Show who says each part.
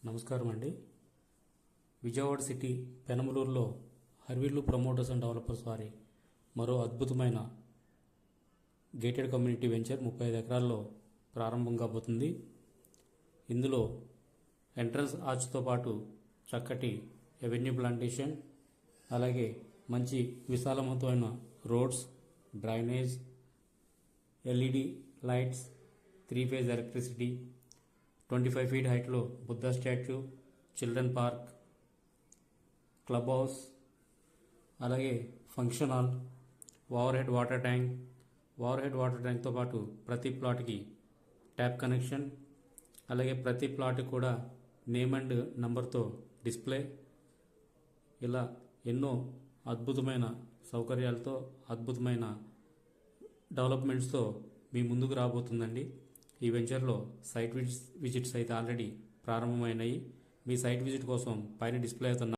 Speaker 1: నమస్కారం అండి. విజయవాడ సిటీ పెనమలూరులో హర్విల్లు ప్రమోటర్స్ అండ్ డెవలపర్స్ వారి మరో అద్భుతమైన గేటెడ్ కమ్యూనిటీ వెంచర్ 35 ఎకరాల్లో ప్రారంభం కాబోతుంది. ఇందులో ఎంట్రన్స్ ఆర్చ్తో పాటు చక్కటి ఎవెన్యూ ప్లాంటేషన్, అలాగే మంచి విశాలవంతమైన roads, drainage, LED lights, 3 phase electricity, 25 feet హైట్లో Buddha statue, children park, club house, అలాగే function hall, overhead water ట్యాంక్తో పాటు ప్రతి ప్లాట్కి ట్యాప్ కనెక్షన్, అలాగే ప్రతి ప్లాట్ కూడా నేమ్ అండ్ నంబర్తో డిస్ప్లే, ఇలా ఎన్నో అద్భుతమైన సౌకర్యాలతో అద్భుతమైన డెవలప్మెంట్స్తో మీ ముందుకు రాబోతుందండి. ఈ వెంచర్లో సైట్ విజిట్స్ అయితే ఆల్రెడీ ప్రారంభమైనాయి. మీ సైట్ విజిట్ కోసం పైన డిస్ప్లే అవుతున్న